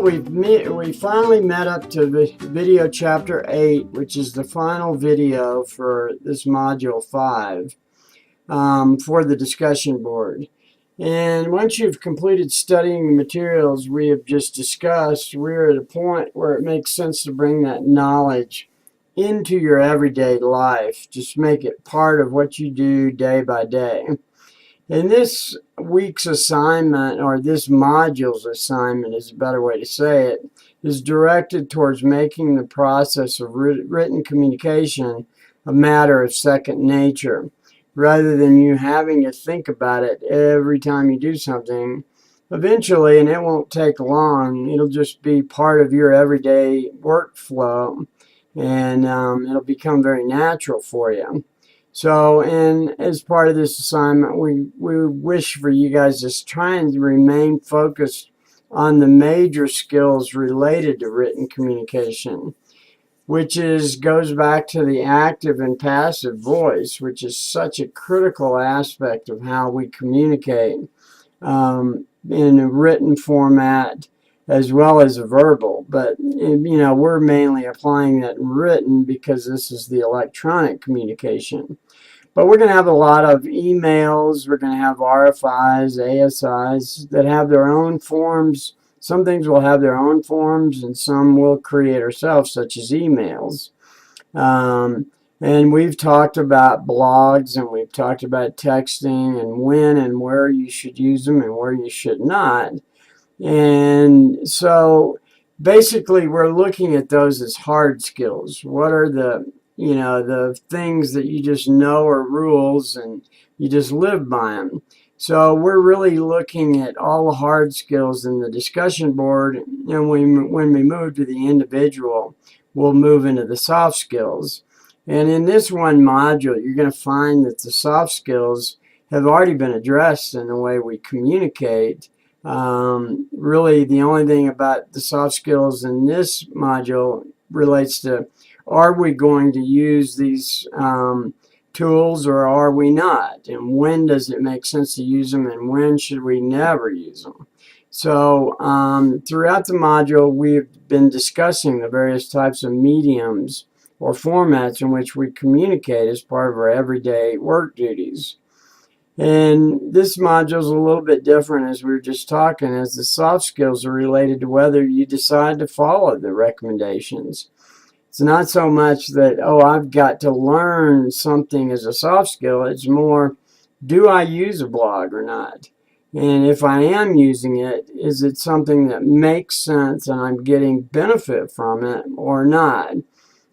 Well, we finally met up to the video chapter 8, which is the final video for this module 5 for the discussion board. And once you've completed studying the materials we have just discussed, we're at a point where it makes sense to bring that knowledge into your everyday life. Just make it part of what you do day by day. And this week's assignment, or this module's assignment is a better way to say it, is directed towards making the process of written communication a matter of second nature. Rather than you having to think about it every time you do something, eventually, and it won't take long, it'll just be part of your everyday workflow, and it'll become very natural for you. So, and as part of this assignment, we wish for you guys to try and remain focused on the major skills related to written communication, which goes back to the active and passive voice, which is such a critical aspect of how we communicate in a written format as well as a verbal. But, you know, we're mainly applying that in written because this is the electronic communication. But we're going to have a lot of emails, we're going to have RFIs, ASIs that have their own forms. Some things will have their own forms and some we'll create ourselves, such as emails. And we've talked about blogs, and we've talked about texting and when and where you should use them and where you should not. And so basically we're looking at those as hard skills. What are the things that you just know are rules and you just live by them? So we're really looking at all the hard skills in the discussion board, and when we move to the individual, we'll move into the soft skills. And in this one module, you're going to find that the soft skills have already been addressed in the way we communicate. Really, the only thing about the soft skills in this module relates to, are we going to use these tools or are we not? And when does it make sense to use them, and when should we never use them? So throughout the module, we've been discussing the various types of mediums or formats in which we communicate as part of our everyday work duties. And this module is a little bit different, as we were just talking, as the soft skills are related to whether you decide to follow the recommendations. It's not so much that, oh, I've got to learn something as a soft skill. It's more, do I use a blog or not? And if I am using it, is it something that makes sense and I'm getting benefit from it or not?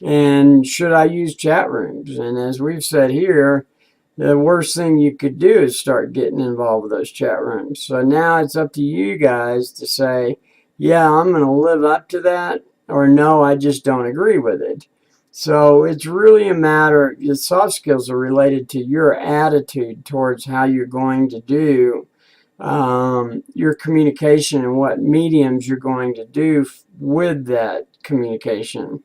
And should I use chat rooms? And as we've said here, the worst thing you could do is start getting involved with those chat rooms. So now it's up to you guys to say, yeah, I'm going to live up to that, or no, I just don't agree with it. So it's really a matter, the soft skills are related to your attitude towards how you're going to do your communication and what mediums you're going to do with that communication.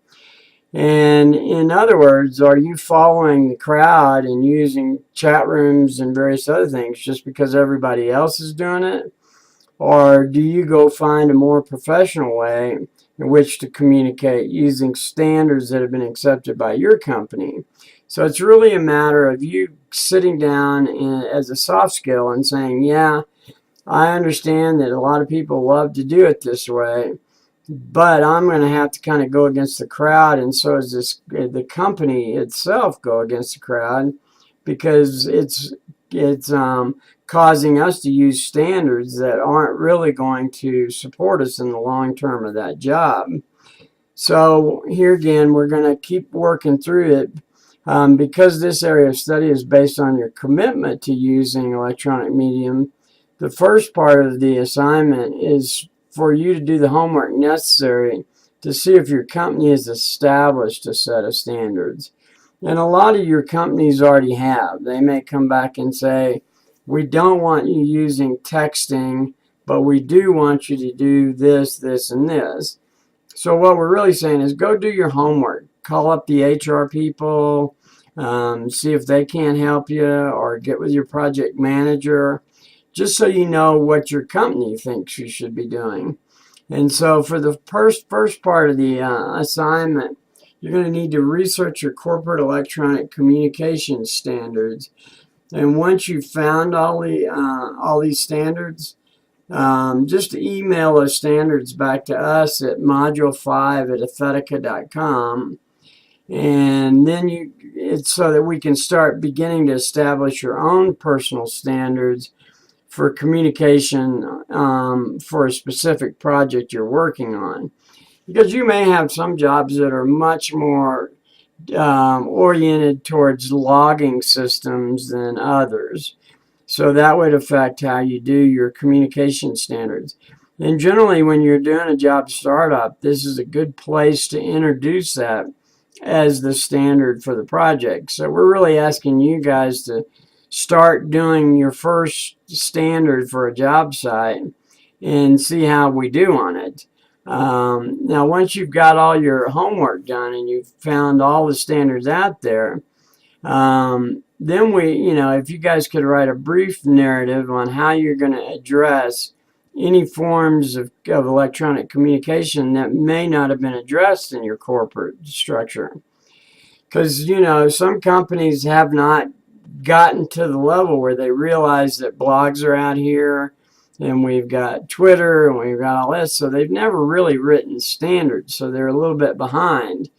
And in other words, are you following the crowd and using chat rooms and various other things just because everybody else is doing it? Or do you go find a more professional way in which to communicate using standards that have been accepted by your company? So it's really a matter of you sitting down as a soft skill and saying, yeah, I understand that a lot of people love to do it this way, but I'm going to have to kind of go against the crowd, and so does the company itself go against the crowd, because it's causing us to use standards that aren't really going to support us in the long term of that job. So here again, we're going to keep working through it because this area of study is based on your commitment to using electronic medium. The first part of the assignment is for you to do the homework necessary to see if your company has established a set of standards. And a lot of your companies already have. They may come back and say, we don't want you using texting, but we do want you to do this, this, and this. So what we're really saying is go do your homework. Call up the HR people, see if they can't help you, or get with your project manager, just so you know what your company thinks you should be doing. And so for the first part of the assignment, you're going to need to research your corporate electronic communication standards. And once you've found all these standards, just email those standards back to us at module5@athetica.com. And then it's so that we can start beginning to establish your own personal standards for communication for a specific project you're working on. Because you may have some jobs that are much more oriented towards logging systems than others. So that would affect how you do your communication standards. And generally, when you're doing a job startup, this is a good place to introduce that as the standard for the project. So we're really asking you guys to start doing your first standard for a job site and see how we do on it. Now, once you've got all your homework done and you've found all the standards out there, then if you guys could write a brief narrative on how you're going to address any forms of electronic communication that may not have been addressed in your corporate structure. Because, some companies have not gotten to the level where they realize that blogs are out here and we've got Twitter and we've got all this. So they've never really written standards. So they're a little bit behind.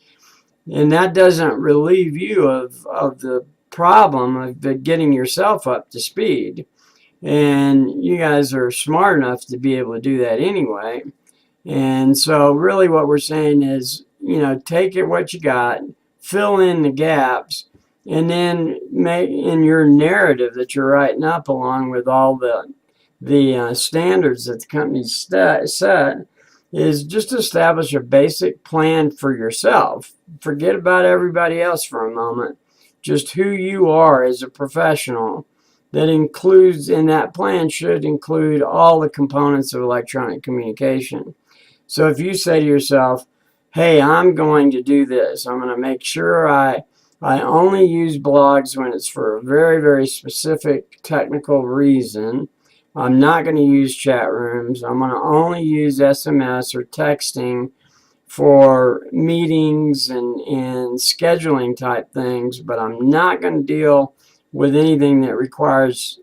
And that doesn't relieve you of the problem of getting yourself up to speed. And you guys are smart enough to be able to do that anyway. And so really what we're saying is, take it what you got, fill in the gaps, and then make in your narrative that you're writing up along with all the standards that the company's set is just establish a basic plan for yourself. Forget about everybody else for a moment. Just who you are as a professional. That includes, in that plan should include all the components of electronic communication. So if you say to yourself, hey, I'm going to do this. I'm going to make sure I only use blogs when it's for a very, very specific technical reason. I'm not going to use chat rooms. I'm going to only use SMS or texting for meetings and scheduling type things, but I'm not going to deal with anything that requires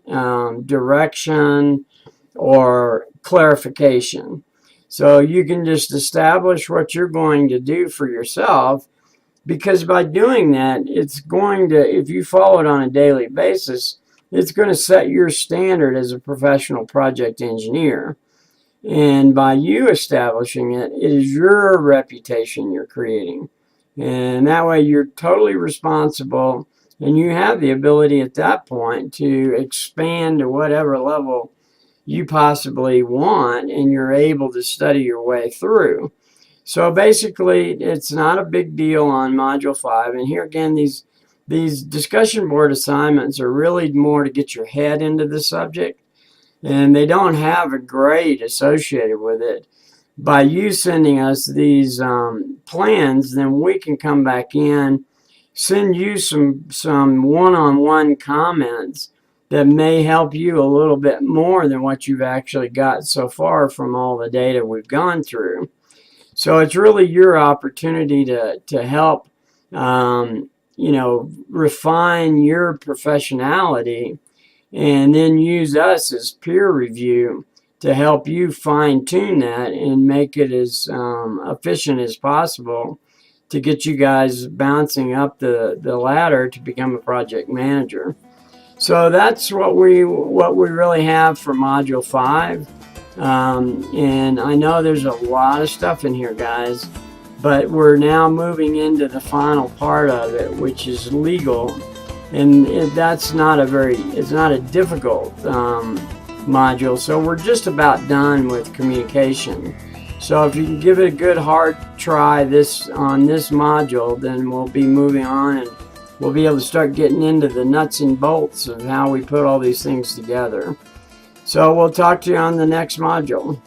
direction or clarification. So you can just establish what you're going to do for yourself, because by doing that, it's going to, if you follow it on a daily basis, it's going to set your standard as a professional project engineer. And by you establishing it, it is your reputation you're creating. And that way you're totally responsible, and you have the ability at that point to expand to whatever level you possibly want, and you're able to study your way through. So basically, it's not a big deal on Module 5. And here again, these discussion board assignments are really more to get your head into the subject, and they don't have a grade associated with it. By you sending us these plans, then we can come back in, send you some one-on-one comments that may help you a little bit more than what you've actually got so far from all the data we've gone through. So it's really your opportunity to help refine your professionality, and then use us as peer review to help you fine-tune that and make it as efficient as possible to get you guys bouncing up the ladder to become a project manager. So that's what we really have for Module 5. And I know there's a lot of stuff in here, guys, but we're now moving into the final part of it, which is legal. And that's not it's not a difficult module. So we're just about done with communication. So if you can give it a good hard try on this module, then we'll be moving on, and we'll be able to start getting into the nuts and bolts of how we put all these things together. So we'll talk to you on the next module.